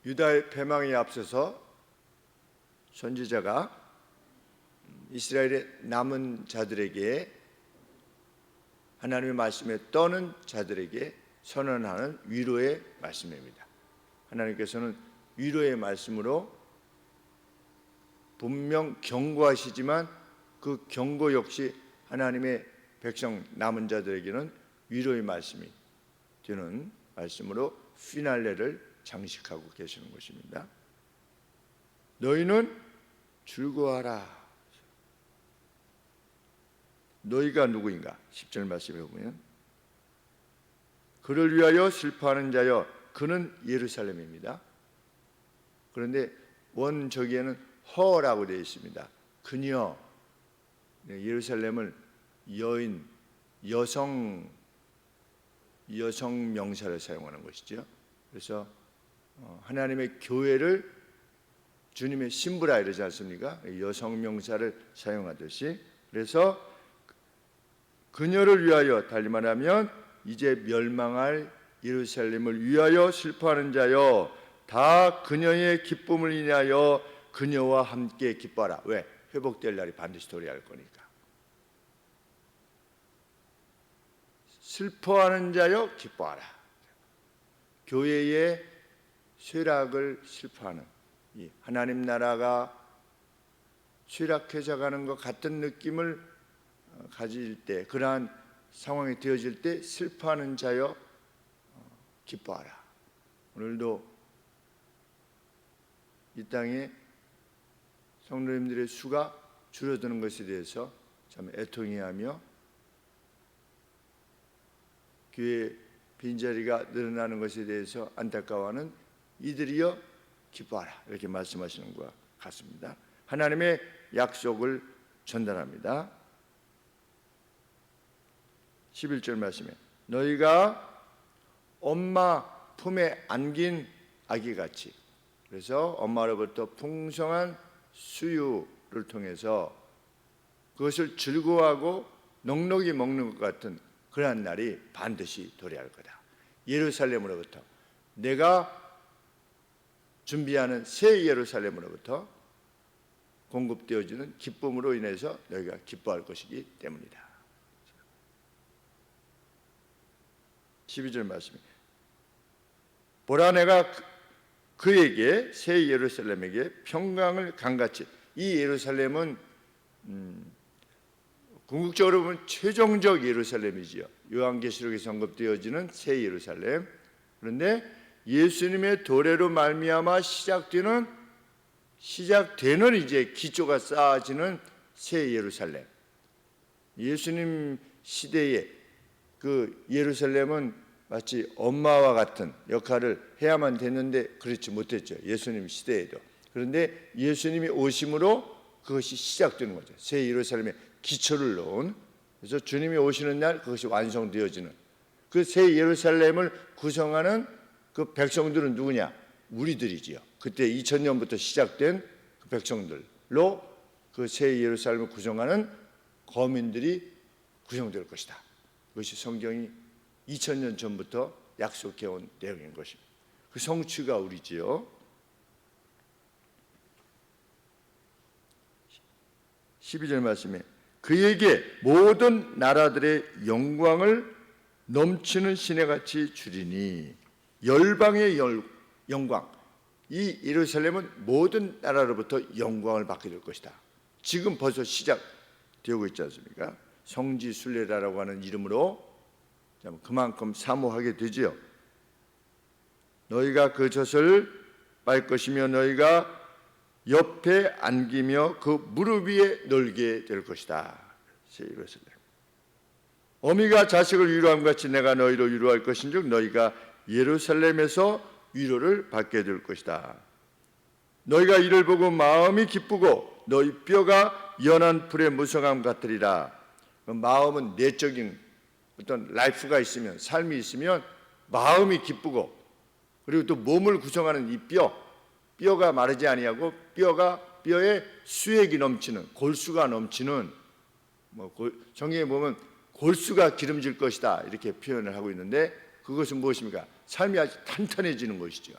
유다의 패망에 앞서서 선지자가 이스라엘의 남은 자들에게, 하나님의 말씀에 떠는 자들에게 선언하는 위로의 말씀입니다. 하나님께서는 위로의 말씀으로 분명 경고하시지만 그 경고 역시 하나님의 백성 남은 자들에게는 위로의 말씀이 되는 말씀으로 피날레를 장식하고 계시는 것입니다. 너희는 즐거워하라. 너희가 누구인가? 10절 말씀에 보면 그를 위하여 슬퍼하는 자여, 그는 예루살렘입니다. 그런데 원저기에는 허라고 되어 있습니다. 그녀, 예루살렘을 여인, 여성 명사를 사용하는 것이죠. 그래서 하나님의 교회를 주님의 신부라 이러지 않습니까? 여성 명사를 사용하듯이, 그래서 그녀를 위하여, 달리 말하면 이제 멸망할 예루살렘을 위하여 슬퍼하는 자여, 다 그녀의 기쁨을 인하여 그녀와 함께 기뻐하라. 왜? 회복될 날이 반드시 도래할 거니까. 슬퍼하는 자여 기뻐하라. 교회의 쇠락을 슬퍼하는, 이 하나님 나라가 쇠락해져 가는 것 같은 느낌을 가질 때, 그러한 상황이 되어질 때 슬퍼하는 자여 기뻐하라. 오늘도 이 땅에 성도님들의 수가 줄어드는 것에 대해서 참 애통해하며, 교회 빈자리가 늘어나는 것에 대해서 안타까워하는 이들이여 기뻐하라, 이렇게 말씀하시는 것과 같습니다. 하나님의 약속을 전달합니다. 11절 말씀에 너희가 엄마 품에 안긴 아기같이, 그래서 엄마로부터 풍성한 수유를 통해서 그것을 즐거워하고 넉넉히 먹는 것 같은 그러한 날이 반드시 도래할 거다. 예루살렘으로부터, 내가 준비하는 새 예루살렘으로부터 공급되어지는 기쁨으로 인해서 너희가 기뻐할 것이기 때문이다. 12절 말씀에 보라, 내가 그에게, 새 예루살렘에게 평강을 강같이, 이 예루살렘은 궁극적으로 보면 최종적 예루살렘이지요. 요한계시록에서 언급되어지는 새 예루살렘. 그런데 예수님의 도래로 말미암아 시작되는 이제 기초가 쌓아지는 새 예루살렘. 예수님 시대에 그 예루살렘은 마치 엄마와 같은 역할을 해야만 됐는데 그렇지 못했죠. 예수님 시대에도. 그런데 예수님이 오심으로 그것이 시작되는 거죠. 새 예루살렘의 기초를 놓은. 그래서 주님이 오시는 날 그것이 완성되어지는, 그 새 예루살렘을 구성하는 그 백성들은 누구냐? 우리들이지요. 그때 2000년부터 시작된 그 백성들로 그 새 예루살렘을 구성하는 거민들이 구성될 것이다. 그것이 성경이 2000년 전부터 약속해온 내용인 것입니다. 그 성취가 우리지요. 12절 말씀에 그에게 모든 나라들의 영광을 넘치는 시내같이 주리니, 열방의 영광, 이 예루살렘은 모든 나라로부터 영광을 받게 될 것이다. 지금 벌써 시작되고 있지 않습니까? 성지순례라고 하는 이름으로 그만큼 사모하게 되지요. 너희가 그 젖을 빨 것이며 너희가 옆에 안기며 그 무릎 위에 놀게 될 것이다. 새 예루살렘. 어미가 자식을 위로함 같이 내가 너희를 위로할 것인즉 너희가 예루살렘에서 위로를 받게 될 것이다. 너희가 이를 보고 마음이 기쁘고 너희 뼈가 연한 풀의 무성함 같으리라. 마음은 내적인 어떤 라이프가 있으면, 삶이 있으면 마음이 기쁘고, 그리고 또 몸을 구성하는 이 뼈가 마르지 아니하고 뼈에 수액이 넘치는, 골수가 넘치는, 성경에 보면 골수가 기름질 것이다 이렇게 표현을 하고 있는데, 그것은 무엇입니까? 삶이 아주 탄탄해지는 것이죠.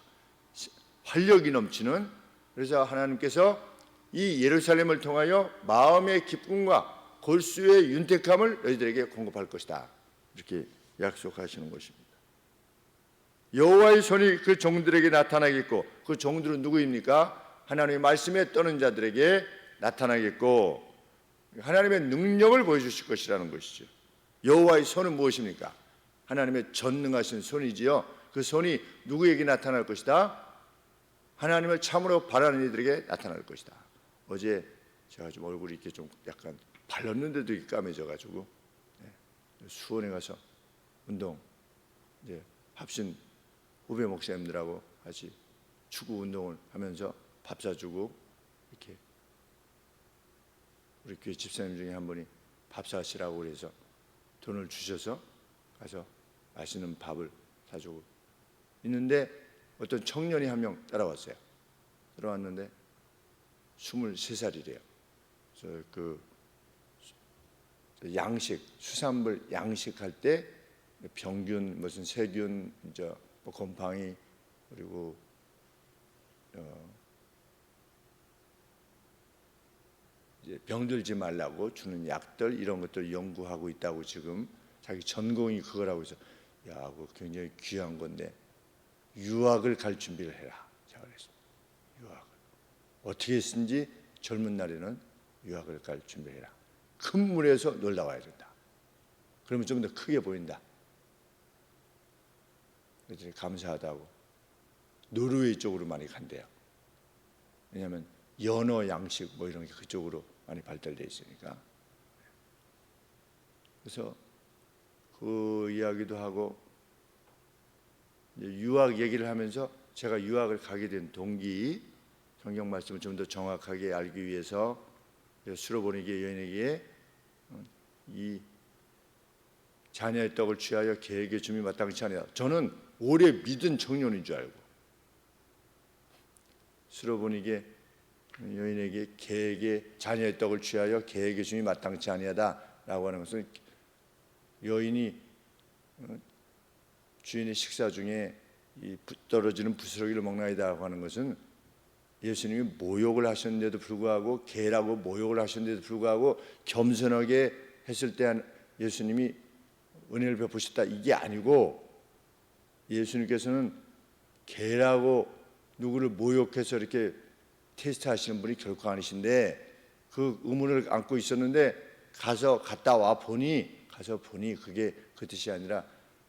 활력이 넘치는, 그래서 하나님께서 이 예루살렘을 통하여 마음의 기쁨과 골수의 윤택함을 너희들에게 공급할 것이다, 이렇게 약속하시는 것입니다. 여호와의 손이 그 종들에게 나타나겠고, 그 종들은 누구입니까? 하나님의 말씀에 떠는 자들에게 나타나겠고, 하나님의 능력을 보여주실 것이라는 것이죠. 여호와의 손은 무엇입니까? 하나님의 전능하신 손이지요. 그 손이 누구에게 나타날 것이다? 하나님을 참으로 바라는 이들에게 나타날 것이다. 어제 제가 좀 얼굴이 이렇게 좀 약간 발랐는데도 이렇게 까매져가지고 수원에 가서 운동, 이제 합신 후배 목사님들하고 같이 축구 운동을 하면서 밥 사주고, 이렇게 우리 교회 집사님 중에 한 분이 밥 사시라고 그래서 돈을 주셔서 가서 맛있는 밥을 사주고 있는데, 어떤 청년이 한 명 따라왔어요. 들어왔는데 23살이래요. 그래서 그 양식, 수산물 양식할 때 병균, 무슨 세균, 이제 뭐 곰팡이, 그리고 이제 병들지 말라고 주는 약들, 이런 것들 연구하고 있다고, 지금 자기 전공이 그거라고 해서, 야, 그거 굉장히 귀한 건데 유학을 갈 준비를 해라, 제가 그랬습니다. 유학을 어떻게 했는지 젊은 날에는 유학을 갈 준비해라. 큰 물에서 놀다 와야 된다. 그러면 좀 더 크게 보인다. 그랬더니 감사하다고 노르웨이 쪽으로 많이 간대요. 왜냐하면 연어 양식 뭐 이런 게 그쪽으로 많이 발달되어 있으니까. 그래서 그 이야기도 하고, 유학 얘기를 하면서 제가 유학을 가게 된 동기, 성경 말씀을 좀 더 정확하게 알기 위해서 수로보니게 여인에게 이 자녀의 떡을 취하여 개에게 줌이 마땅치 아니하다. 저는 오래 믿은 청년인 줄 알고 수로보니게 여인에게 개에게 자녀의 떡을 취하여 개에게 줌이 마땅치 아니하다라고 하는 것은, 여인이 주인의 식사 중에 이 떨어지는 부스러기를 먹나이다라고 하는 것은 예수님이 모욕을 하셨는데도 불구하고, 개라고 모욕을 하셨는데도 불구하고 겸손하게 했을 때 예수님이 은혜를 베푸셨다, 이게 아니고, 예수님께서는 개라고 누구를 모욕해서 이렇게 테스트하시는 분이 결코 아니신데, 그 의문을 안고 있었는데 갔다 와 보니 그게 그 뜻이 아니라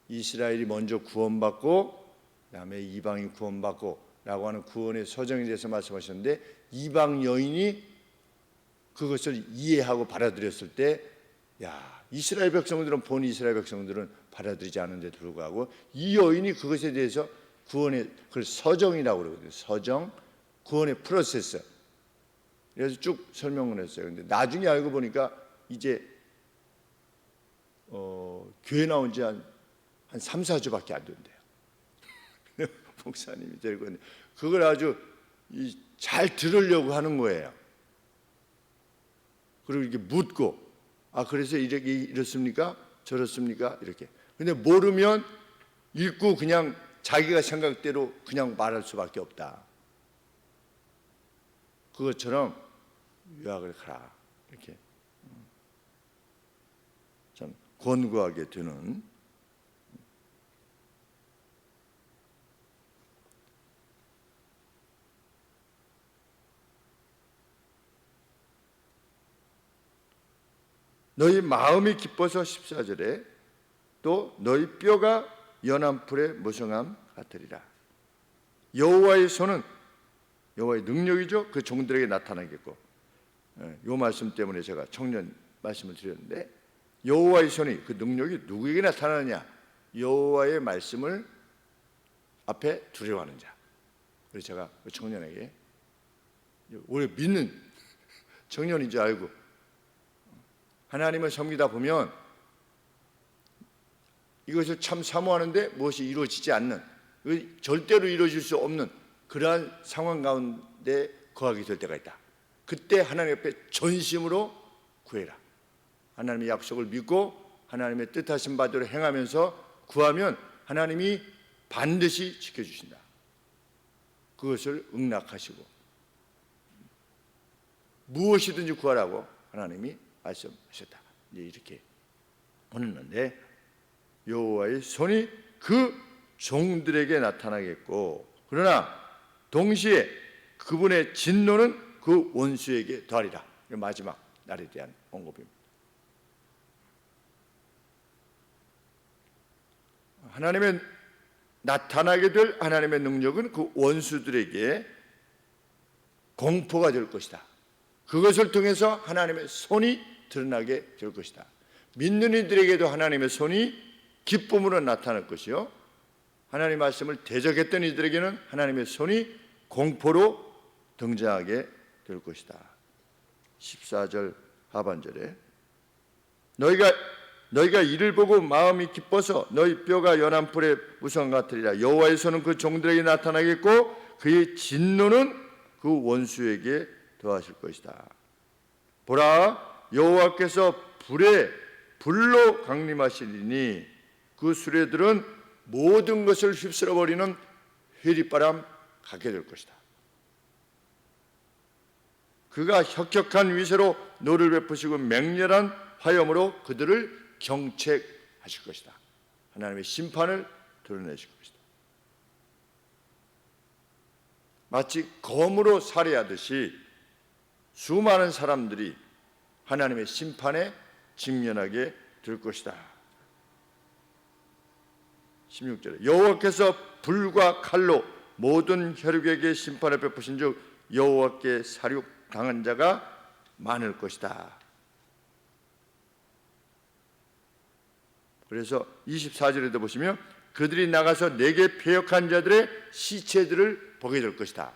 이스라엘이 먼저 구원받고 그다음에 이방이 구원받고 라고 하는 구원의 서정에 대해서 말씀하셨는데, 이방 여인이 그것을 이해하고 받아들였을 때, 야, 이스라엘 백성들은, 본 이스라엘 백성들은 받아들이지 않는데도 불구하고 이 여인이 그것에 대해서 구원의, 그걸 서정이라고 그러거든요. 서정, 구원의 프로세스. 그래서 쭉 설명을 했어요. 근데 나중에 알고 보니까 이제 교회 나온 지 한 3, 4주밖에 안 된대요. 목사님이 데리고 있는데 그걸 아주 잘 들으려고 하는 거예요. 그리고 이렇게 묻고, 아, 그래서 이렇습니까? 저렇습니까? 이렇게. 근데 모르면 읽고 그냥 자기가 생각대로 그냥 말할 수밖에 없다. 그것처럼 유학을 가라, 이렇게 참 권고하게 되는. 너희 마음이 기뻐서 14절에 또 너희 뼈가 연한 풀의 무성함 같으리라. 여호와의 손은, 여호와의 능력이죠, 그 종들에게 나타나겠고, 이 말씀 때문에 제가 청년 말씀을 드렸는데, 여호와의 손이, 그 능력이 누구에게 나타나느냐? 여호와의 말씀을 앞에 두려워하는 자. 그래서 제가 그 청년에게, 오래 믿는 청년인 줄 알고 하나님을 섬기다 보면 이것을 참 사모하는데 무엇이 이루어지지 않는, 절대로 이루어질 수 없는 그러한 상황 가운데 거하게 될 때가 있다. 그때 하나님 앞에 전심으로 구해라. 하나님의 약속을 믿고 하나님의 뜻하신 바대로 행하면서 구하면 하나님이 반드시 지켜주신다. 그것을 응낙하시고 무엇이든지 구하라고 하나님이 말씀하셨다. 이제 이렇게 보는데 여호와의 손이 그 종들에게 나타나겠고 그러나 동시에 그분의 진노는 그 원수에게 더하리라. 마지막 날에 대한 언급입니다. 하나님의 나타나게 될 하나님의 능력은 그 원수들에게 공포가 될 것이다. 그것을 통해서 하나님의 손이 드러나게 될 것이다. 믿는 이들에게도 하나님의 손이 기쁨으로 나타날 것이요 하나님의 말씀을 대적했던 이들에게는 하나님의 손이 공포로 등장하게 될 것이다. 14절 하반절에 너희가 이를 보고 마음이 기뻐서 너희 뼈가 연한 풀의 무성 같으리라. 여호와의 손은 그 종들에게 나타나겠고 그의 진노는 그 원수에게 더하실 것이다. 보라, 여호와께서 불로 강림하시리니 그 수레들은 모든 것을 휩쓸어 버리는 회리바람 같게 될 것이다. 그가 혁혁한 위세로 노를 베푸시고 맹렬한 화염으로 그들을 경책하실 것이다. 하나님의 심판을 드러내실 것이다. 마치 검으로 살해하듯이 수많은 사람들이 하나님의 심판에 직면하게 될 것이다. 16절에 여호와께서 불과 칼로 모든 혈육에게 심판을 베푸신 즉 여호와께 사륙 당한 자가 많을 것이다. 그래서 24절에도 보시면 그들이 나가서 내게 패역한 자들의 시체들을 보게 될 것이다.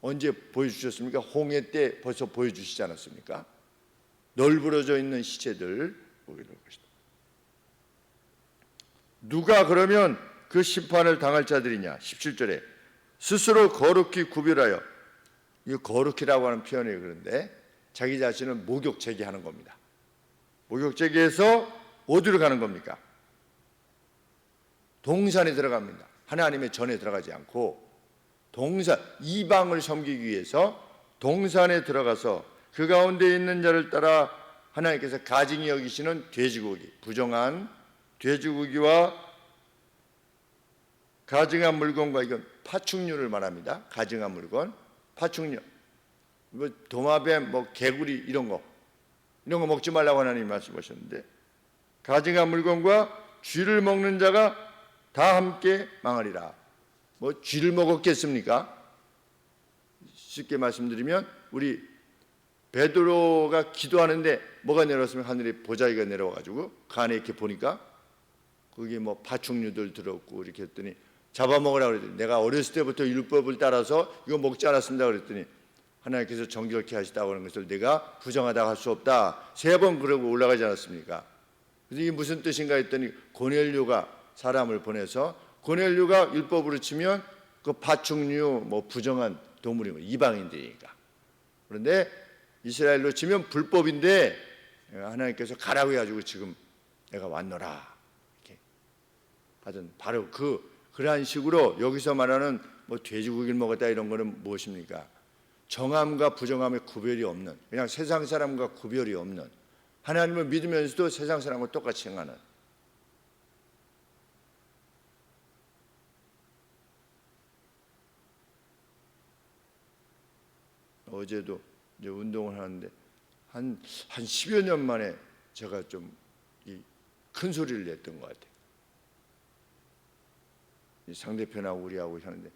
언제 보여주셨습니까? 홍해 때 벌써 보여주시지 않았습니까? 널브러져 있는 시체들 보게 될 것이다. 누가 그러면 그 심판을 당할 자들이냐? 17절에 스스로 거룩히 구별하여, 이 거룩히라고 하는 표현이 그런데 자기 자신을 목욕제기하는 겁니다. 목욕제기해서 어디로 가는 겁니까? 동산에 들어갑니다. 하나님의 전에 들어가지 않고 동산, 이방을 섬기기 위해서 동산에 들어가서 그 가운데 있는 자를 따라 하나님께서 가증히 여기시는 돼지고기, 부정한 돼지고기와 가증한 물건과, 이건 파충류를 말합니다. 가증한 물건, 파충류, 뭐 도마뱀, 뭐 개구리 이런 거 먹지 말라고 하나님이 말씀하셨는데, 가증한 물건과 쥐를 먹는 자가 다 함께 망하리라. 뭐 쥐를 먹었겠습니까? 쉽게 말씀드리면 우리 베드로가 기도하는데 뭐가 내려왔으면 하늘에 보자기가 내려와가지고 그 안에 이렇게 보니까 거기 뭐 파충류들 들었고 이렇게 했더니 잡아먹으라고 그랬더니 내가 어렸을 때부터 율법을 따라서 이거 먹지 않았습니다 그랬더니 하나님께서 정결케 하시다고 하는 것을 내가 부정하다고 할 수 없다. 3번 그러고 올라가지 않았습니까? 그래서 이게 무슨 뜻인가 했더니 고넬료가 사람을 보내서, 고넬료가 율법으로 치면 그 파충류 뭐 부정한 동물인 거예요. 이방인들이니까. 그런데 이스라엘로 치면 불법인데 하나님께서 가라고 해가지고 지금 내가 왔노라 이렇게 받은, 바로 그러한 식으로 여기서 말하는 뭐 돼지고기를 먹었다 이런 거는 무엇입니까? 정함과 부정함의 구별이 없는, 그냥 세상 사람과 구별이 없는, 하나님을 믿으면서도 세상 사람과 똑같이 행하는, 어제도 이제 운동을 하는데 한 10여 년 만에 제가 좀 큰 소리를 냈던 것 같아요. 상대편하고 우리하고 하는데,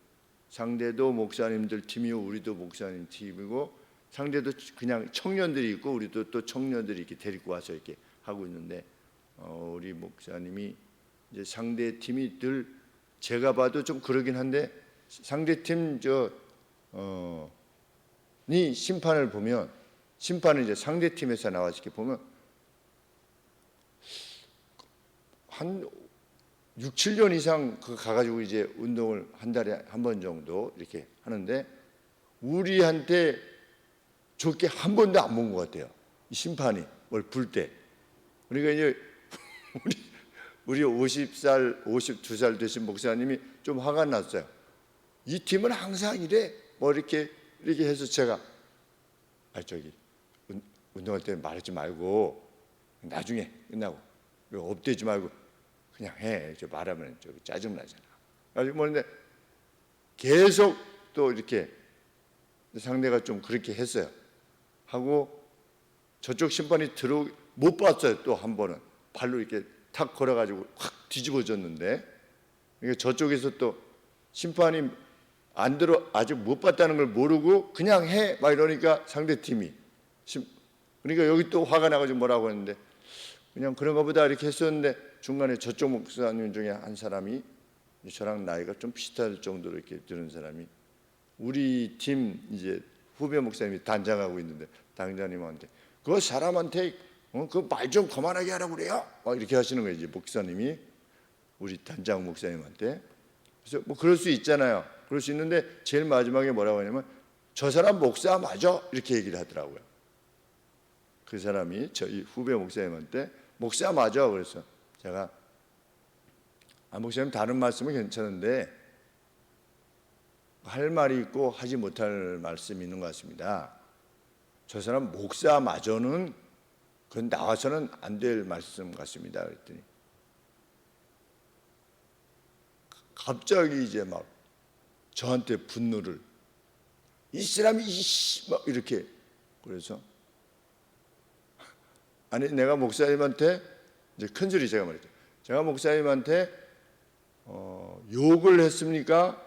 상대도 목사님들 팀이고 우리도 목사님 팀이고, 상대도 그냥 청년들이 있고 우리도 또 청년들이 이렇게 데리고 와서 이렇게 하고 있는데, 우리 목사님이 이제 상대 팀이 늘 제가 봐도 좀 그러긴 한데, 상대 팀 이 심판을 보면, 심판은 이제 상대 팀에서 나와서 이렇게 보면 한 6, 7년 이상 가가지고 이제 운동을 한 달에 한 번 정도 이렇게 하는데 우리한테 좋게 한 번도 안 본 것 같아요. 이 심판이 뭘 불 때. 그러니까 이제 우리 50살, 52살 되신 목사님이 좀 화가 났어요. 이 팀은 항상 이래 뭐 이렇게 해서 제가 저기 운동할 때 말하지 말고 나중에 끝나고 업되지 말고 그냥 해. 저 말하면 저기 짜증 나잖아. 가지고 뭐는데 계속 또 이렇게 상대가 좀 그렇게 했어요. 하고 저쪽 심판이 못 봤어요. 또 한 번은 발로 이렇게 탁 걸어가지고 확 뒤집어졌는데, 그러니까 저쪽에서 또 심판이 아직 못 봤다는 걸 모르고 그냥 해 막 이러니까 상대 팀이 그러니까 여기 또 화가 나가지고 뭐라고 했는데 그냥 그런가 보다 이렇게 했었는데 중간에 저쪽 목사님 중에 한 사람이 저랑 나이가 좀 비슷할 정도로 이렇게 드는 사람이 우리 팀 이제 후배 목사님이 단장하고 있는데 당장님한테 그 사람한테 그 말 좀 그만하게 하라고 그래요. 막 이렇게 하시는 거예요. 이제 목사님이 우리 단장 목사님한테. 그래서 뭐 그럴 수 있잖아요. 그럴 수 있는데 제일 마지막에 뭐라고 하냐면 저 사람 목사 맞아 이렇게 얘기를 하더라고요. 그 사람이 저희 후배 목사님한테 목사 맞아. 그래서 제가 목사님 다른 말씀은 괜찮은데 할 말이 있고 하지 못할 말씀이 있는 것 같습니다. 저 사람 목사 맞아는 그건 나와서는 안 될 말씀 같습니다. 그랬더니 갑자기 이제 막 저한테 분노를 이 사람이 막 이렇게 그래서 아니 내가 목사님한테 이제 큰 소리 제가 말했죠. 제가 목사님한테 욕을 했습니까?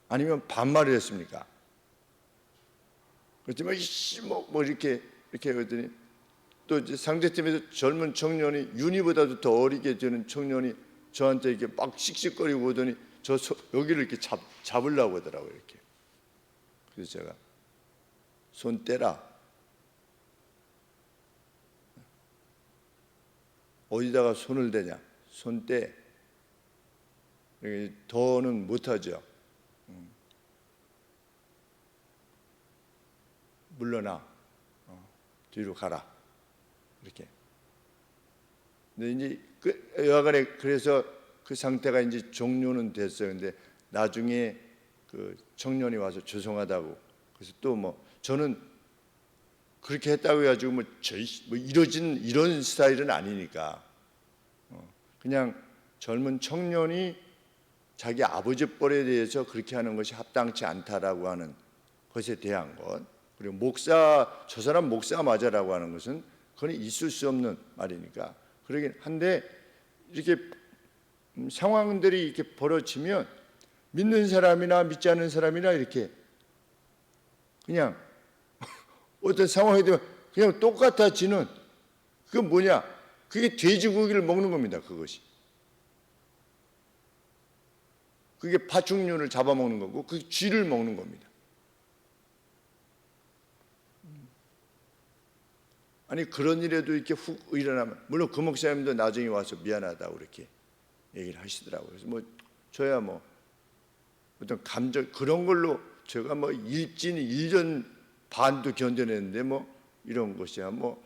아니면 반말을 했습니까? 그렇지만 뭐 이렇게 그랬더니 또 이제 상대팀에서 젊은 청년이 윤희보다도 더 어리게 되는 청년이 저한테 이렇게 막 씩씩거리고 오더니 여기를 이렇게 잡으려고 하더라고요. 이렇게. 그래서 제가 손 떼라. 어디다가 손을 대냐? 손 떼. 더는 못하죠. 물러나. 뒤로 가라. 이렇게. 근데 이제 여하간에 그래서 그 상태가 이제 종료는 됐어요. 근데 나중에 그 청년이 와서 죄송하다고. 그래서 또 뭐 저는 그렇게 했다고 해가지고 뭐 이런 스타일은 아니니까 그냥 젊은 청년이 자기 아버지 뻘에 대해서 그렇게 하는 것이 합당치 않다라고 하는 것에 대한 것, 그리고 저 사람 목사 맞아라고 하는 것은 그건 있을 수 없는 말이니까 그러긴 한데 이렇게 상황들이 이렇게 벌어지면 믿는 사람이나 믿지 않는 사람이나 이렇게 그냥 어떤 상황이 되면 그냥 똑같아지는 그건 뭐냐? 그게 돼지고기를 먹는 겁니다. 그것이. 그게 파충류를 잡아먹는 거고 그 쥐를 먹는 겁니다. 아니 그런 일에도 이렇게 훅 일어나면 물론 그 목사님도 나중에 와서 미안하다고 이렇게 얘기를 하시더라고요. 그래서 뭐 저야 뭐 어떤 감정 그런 걸로 제가 뭐 일진 1년 반도 견뎌냈는데 뭐 이런 것이야 뭐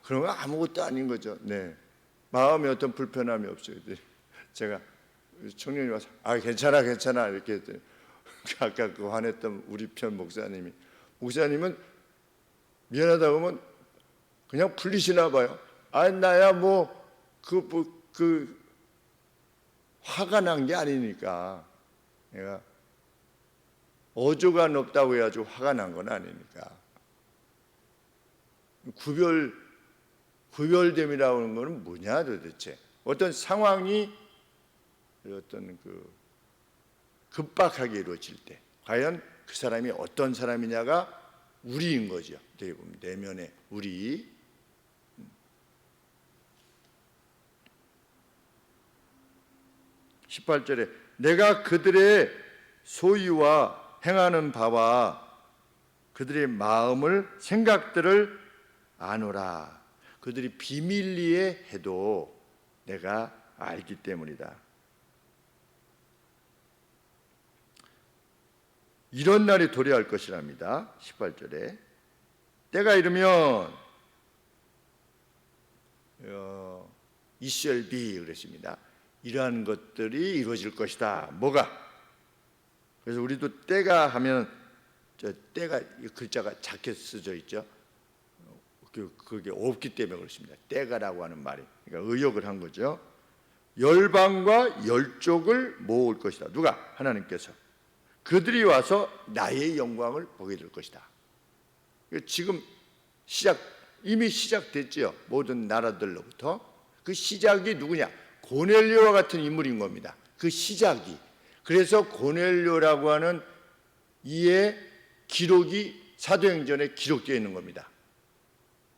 그런 거 아무것도 아닌 거죠. 네, 마음에 어떤 불편함이 없어요. 제가 청년이 와서 괜찮아 이렇게 했더니 아까 그 화냈던 우리 편 목사님은 미안하다고 하면 그냥 풀리시나 봐요. 나야 그 화가 난 게 아니니까 내가 어조가 높다고 해가지고 화가 난 건 아니니까 구별됨이라고 하는 거는 뭐냐 도대체 어떤 상황이 어떤 그 급박하게 이루어질 때 과연 그 사람이 어떤 사람이냐가 우리인 거죠. 어떻게 보면 내면의 우리. 18절에 내가 그들의 소유와 행하는 바와 그들의 마음을 생각들을 아노라. 그들이 비밀리에 해도 내가 알기 때문이다. 이런 날이 도래할 것이랍니다. 18절에 때가 이르면 이셀비 그랬습니다. 이러한 것들이 이루어질 것이다. 뭐가? 그래서 우리도 때가 하면 저 때가 이 글자가 작게 쓰져 있죠. 그게 없기 때문에 그렇습니다. 때가라고 하는 말이, 그러니까 의역을 한 거죠. 열방과 열족을 모을 것이다. 누가? 하나님께서. 그들이 와서 나의 영광을 보게 될 것이다. 지금 이미 시작됐죠. 모든 나라들로부터. 그 시작이 누구냐? 고넬료와 같은 인물인 겁니다. 그 시작이. 그래서 고넬료라고 하는 이의 기록이 사도행전에 기록되어 있는 겁니다.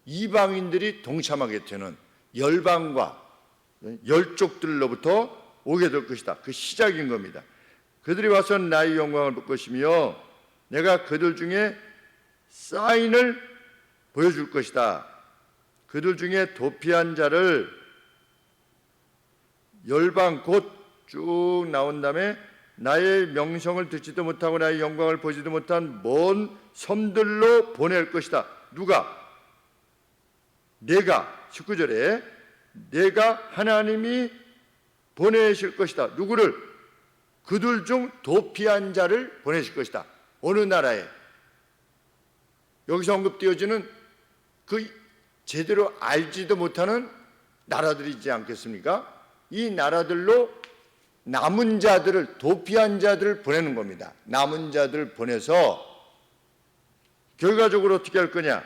이방인들이 동참하게 되는 열방과 열족들로부터 오게 될 것이다. 그 시작인 겁니다. 그들이 와서 나의 영광을 볼 것이며 내가 그들 중에 사인을 보여줄 것이다. 그들 중에 도피한 자를 열방 곧 쭉 나온 다음에 나의 명성을 듣지도 못하고 나의 영광을 보지도 못한 먼 섬들로 보낼 것이다. 누가? 내가 19절에 내가 하나님이 보내실 것이다. 누구를? 그들 중 도피한 자를 보내실 것이다. 어느 나라에? 여기서 언급되어지는 그 제대로 알지도 못하는 나라들이 있지 않겠습니까? 이 나라들로 남은 자들을, 도피한 자들을 보내는 겁니다. 남은 자들을 보내서 결과적으로 어떻게 할 거냐?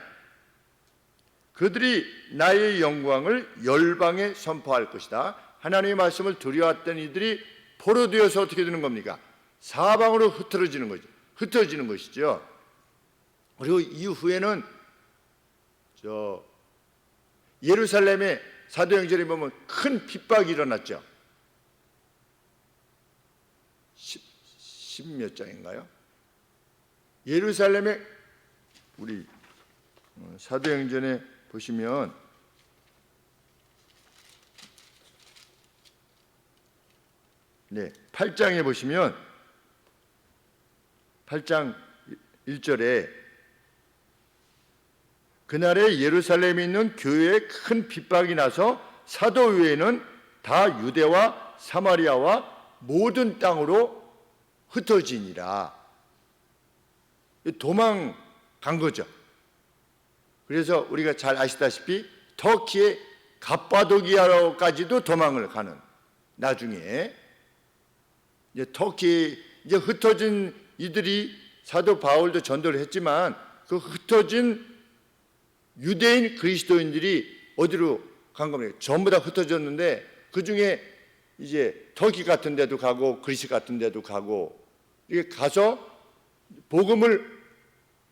그들이 나의 영광을 열방에 선포할 것이다. 하나님의 말씀을 두려워했던 이들이 포로되어서 어떻게 되는 겁니까? 사방으로 흩어지는 거죠. 흩어지는 것이죠. 그리고 이후에는 예루살렘에 사도행전에 보면 큰 핍박이 일어났죠. 10몇 장인가요? 예루살렘에 우리 사도행전에 보시면 네, 8장에 보시면 8장 1절에 그날에 예루살렘에 있는 교회에 큰 핍박이 나서 사도 외에는 다 유대와 사마리아와 모든 땅으로 흩어지니라. 도망간 거죠. 그래서 우리가 잘 아시다시피 터키의 갑바도기아로까지도 도망을 가는, 나중에 이제 터키 이제 흩어진 이들이 사도 바울도 전도를 했지만 그 흩어진 유대인 그리스도인들이 어디로 간 겁니까? 전부 다 흩어졌는데 그 중에 이제 터키 같은 데도 가고 그리스 같은 데도 가고 이게 가서 복음을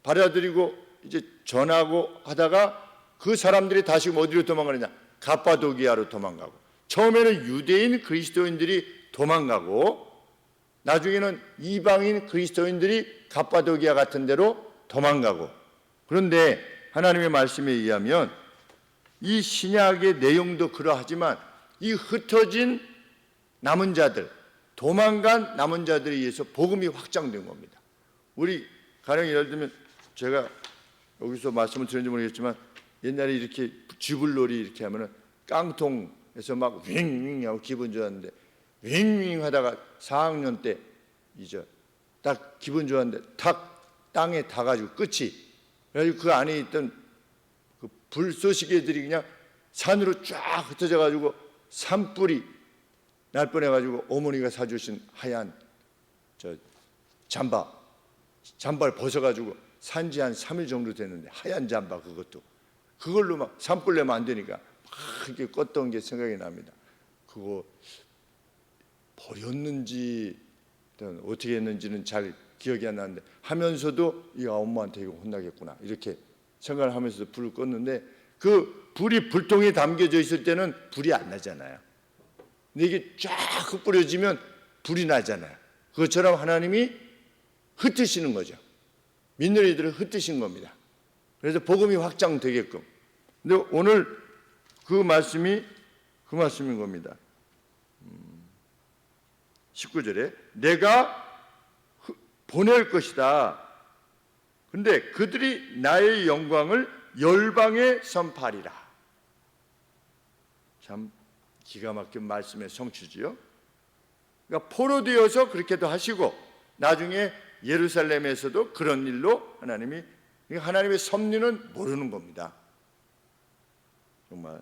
받아들이고 이제 전하고 하다가 그 사람들이 다시 어디로 도망가느냐? 갑바도기아로 도망가고, 처음에는 유대인 그리스도인들이 도망가고 나중에는 이방인 그리스도인들이 갑바도기아 같은 데로 도망가고. 그런데 하나님의 말씀에 의하면 이 신약의 내용도 그러하지만 이 흩어진 남은 자들, 도망간 남은 자들에 의해서 복음이 확장된 겁니다. 우리 가령 예를 들면 제가 여기서 말씀을 드렸는지 모르겠지만 옛날에 이렇게 쥐불놀이 이렇게 하면은 깡통에서 막 윙윙 하고 기분 좋았는데 윙윙 하다가 4학년 때 이제 딱 기분 좋았는데 탁 땅에 닿아가지고 끝이, 그래가지고 그 안에 있던 그 불쏘시개들이 그냥 산으로 쫙 흩어져가지고 산불이 날 뻔해가지고 어머니가 사주신 하얀 잠바를 벗어가지고 산지 한 3일 정도 됐는데 하얀 잠바, 그걸로 막 산불 내면 안 되니까 막 이렇게 껐던 게 생각이 납니다. 그거 버렸는지 어떻게 했는지는 잘 기억이 안 나는데 하면서도 이 엄마한테 이거 혼나겠구나 이렇게 생각을 하면서 불을 껐는데 그 불이 불통에 담겨져 있을 때는 불이 안 나잖아요. 근데 이게 쫙 흩뿌려지면 불이 나잖아요. 그것처럼 하나님이 흩으시는 거죠. 믿는 이들을 흩으신 겁니다. 그래서 복음이 확장되게끔. 근데 오늘 그 말씀인 겁니다. 19절에 내가 보낼 것이다. 근데 그들이 나의 영광을 열방에 선포하리라. 참 기가 막힌 말씀의 성취지요. 그러니까 포로되어서 그렇게도 하시고 나중에 예루살렘에서도 그런 일로 하나님의 섭리는 모르는 겁니다. 정말.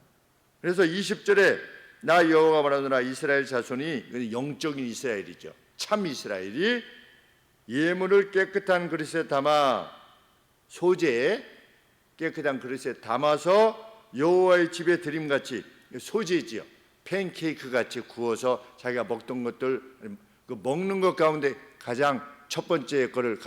그래서 20절에 나 여호와가 말하노라 이스라엘 자손이, 영적인 이스라엘이죠. 참 이스라엘이 예물을 깨끗한 그릇에 담아, 소재에 깨끗한 그릇에 담아서 여호와의 집에 드림같이, 소재지요. 팬케이크 같이 구워서 자기가 먹던 것들, 그 먹는 것 가운데 가장 첫 번째 거를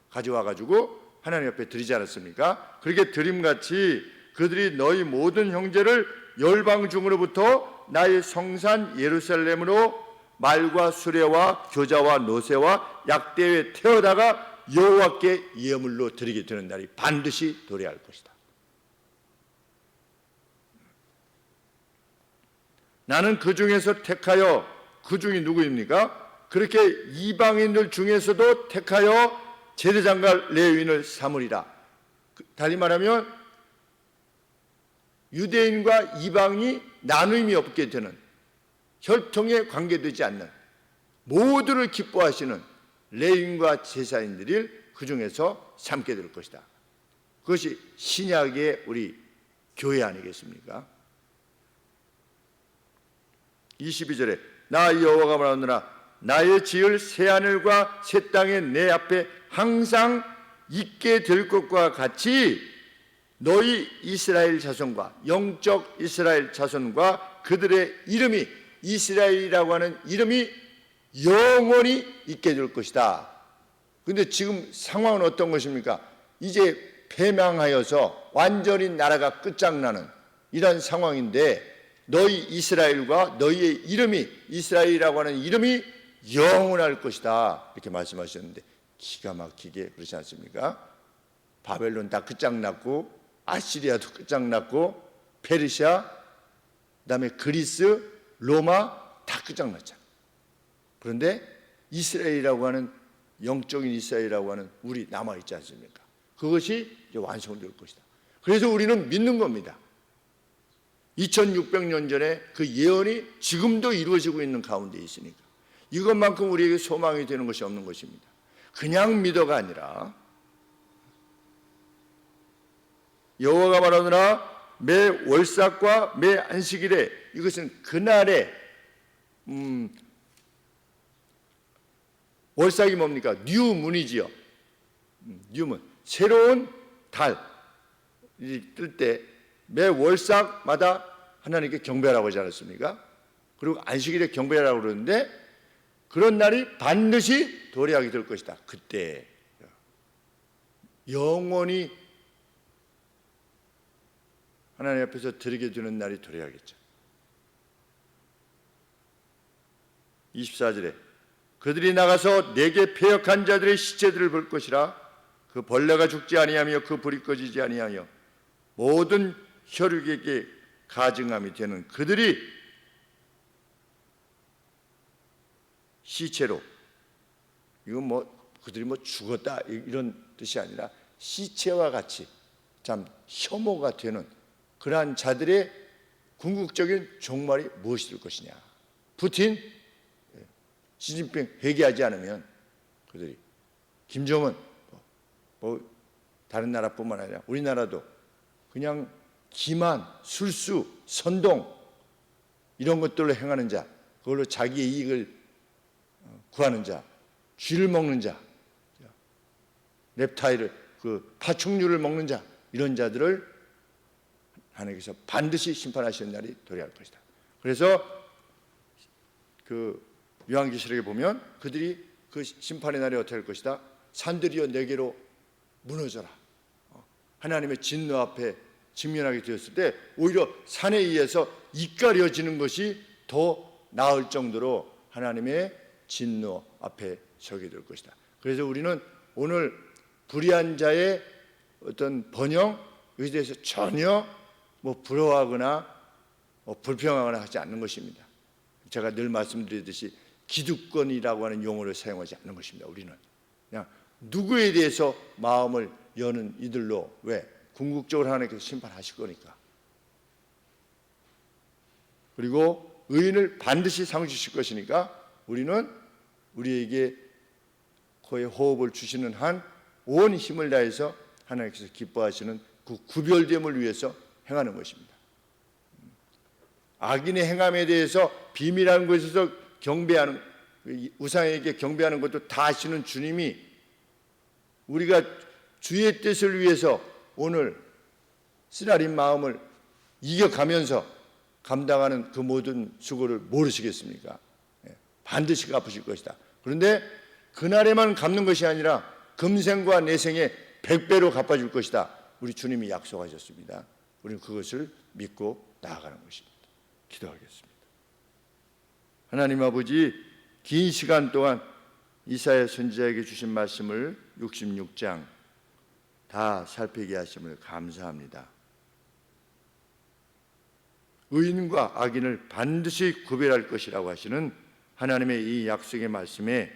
가져와 가지고 하나님 앞에 드리지 않았습니까? 그렇게 드림같이 그들이 너희 모든 형제를 열방 중으로부터 나의 성산 예루살렘으로 말과 수레와 교자와 노새와 약대에 태워다가 여호와께 예물로 드리게 되는 날이 반드시 도래할 것이다. 나는 그 중에서 택하여, 그 중이 누구입니까? 그렇게 이방인들 중에서도 택하여 제사장과 레위인을 삼으리라. 달리 말하면 유대인과 이방이 나눔이 없게 되는, 혈통에 관계되지 않는, 모두를 기뻐하시는 레위인과 제사인들이 그 중에서 삼게 될 것이다. 그것이 신약의 우리 교회 아니겠습니까? 22절에 나 여호와가 말하노라 나의 지을 새 하늘과 새 땅에 내 앞에 항상 있게 될 것과 같이 너희 이스라엘 자손과, 영적 이스라엘 자손과 그들의 이름이, 이스라엘이라고 하는 이름이 영원히 있게 될 것이다. 그런데 지금 상황은 어떤 것입니까? 이제 패망하여서 완전히 나라가 끝장나는 이런 상황인데, 너희 이스라엘과 너희의 이름이, 이스라엘이라고 하는 이름이 영원할 것이다, 이렇게 말씀하셨는데 기가 막히게 그렇지 않습니까? 바벨론 다 끝장났고, 아시리아도 끝장났고, 페르시아, 그다음에 그리스, 로마 다 끝장났잖아요. 그런데 이스라엘이라고 하는, 영적인 이스라엘이라고 하는 우리 남아있지 않습니까? 그것이 이제 완성될 것이다. 그래서 우리는 믿는 겁니다. 2600년 전에 그 예언이 지금도 이루어지고 있는 가운데 있으니까 이것만큼 우리에게 소망이 되는 것이 없는 것입니다. 그냥 믿어가 아니라 여호와가 말하노라 매 월삭과 매 안식일에, 이것은 그날에, 월삭이 뭡니까? 뉴문이지요. 뉴문, 새로운 달이 뜰 때 매 월삭마다 하나님께 경배하라고 하지 않았습니까? 그리고 안식일에 경배하라고 그러는데 그런 날이 반드시 도래하게 될 것이다. 그때 영원히 하나님 앞에서 드리게 되는 날이 도래하겠죠. 24절에 그들이 나가서 내게 패역한 자들의 시체들을 볼 것이라. 그 벌레가 죽지 아니하며 그 불이 꺼지지 아니하며 모든 혈육에게 가증함이 되는 그들이 시체로, 이건 그들이 죽었다 이런 뜻이 아니라 시체와 같이 참 혐오가 되는 그러한 자들의 궁극적인 종말이 무엇이 될 것이냐. 푸틴, 시진핑 회개하지 않으면 그들이, 김정은, 다른 나라뿐만 아니라 우리나라도 그냥 기만, 술수, 선동 이런 것들로 행하는 자, 그걸로 자기의 이익을 구하는 자, 쥐를 먹는 자, rep타일을, 그 파충류를 먹는 자, 이런 자들을 하나님께서 반드시 심판하시는 날이 도래할 것이다. 그래서 그 요한계시록에 보면 그들이 그 심판의 날이 어떻게 할 것이다. 산들이여 내게로 무너져라. 하나님의 진노 앞에 직면하게 되었을 때 오히려 산에 의해서 이까려지는 것이 더 나을 정도로 하나님의 진노 앞에 서게 될 것이다. 그래서 우리는 오늘 불의한 자의 어떤 번영, 여기에 대해서 전혀 부러워하거나 불평하거나 하지 않는 것입니다. 제가 늘 말씀드리듯이 기득권이라고 하는 용어를 사용하지 않는 것입니다. 우리는 그냥 누구에 대해서 마음을 여는 이들로, 왜? 궁극적으로 하나님께서 심판하실 거니까. 그리고 의인을 반드시 상 주실 것이니까 우리는 우리에게 코에 호흡을 주시는 한 온 힘을 다해서 하나님께서 기뻐하시는 그 구별됨을 위해서 행하는 것입니다. 악인의 행함에 대해서 비밀한 곳에서 경배하는, 우상에게 경배하는 것도 다 아시는 주님이 우리가 주의 뜻을 위해서 오늘 쓰라린 마음을 이겨가면서 감당하는 그 모든 수고를 모르시겠습니까? 반드시 갚으실 것이다. 그런데 그날에만 갚는 것이 아니라 금생과 내생에 100배로 갚아줄 것이다. 우리 주님이 약속하셨습니다. 우리는 그것을 믿고 나아가는 것입니다. 기도하겠습니다. 하나님 아버지, 긴 시간 동안 이사야 선지자에게 주신 말씀을 66장 다 살피게 하심을 감사합니다. 의인과 악인을 반드시 구별할 것이라고 하시는 하나님의 이 약속의 말씀에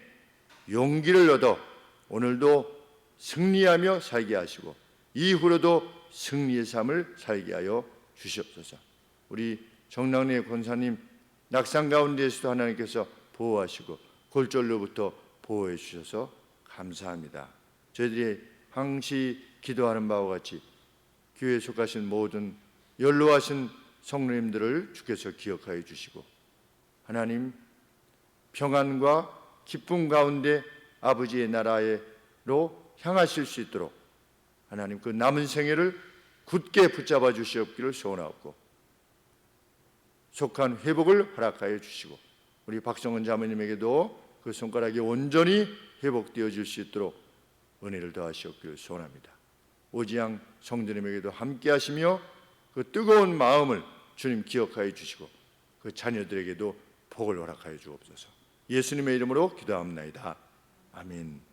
용기를 얻어 오늘도 승리하며 살게 하시고 이후로도 승리의 삶을 살게 하여 주시옵소서. 우리 정랑래 권사님 낙상 가운데에서도 하나님께서 보호하시고 골절로부터 보호해 주셔서 감사합니다. 저희들이 항시 기도하는 바와 같이 교회에 속하신 모든 연로하신 성도님들을 주께서 기억하여 주시고 하나님 평안과 기쁨 가운데 아버지의 나라로 향하실 수 있도록 하나님 그 남은 생애를 굳게 붙잡아 주시옵기를 소원하옵고 속한 회복을 허락하여 주시고 우리 박성은 자매님에게도 그 손가락이 온전히 회복되어질 수 있도록 은혜를 더하시옵기를 소원합니다. 오지양 성도님에게도 함께 하시며 그 뜨거운 마음을 주님 기억하여 주시고 그 자녀들에게도 복을 허락하여 주옵소서. 예수님의 이름으로 기도합니다. 아멘.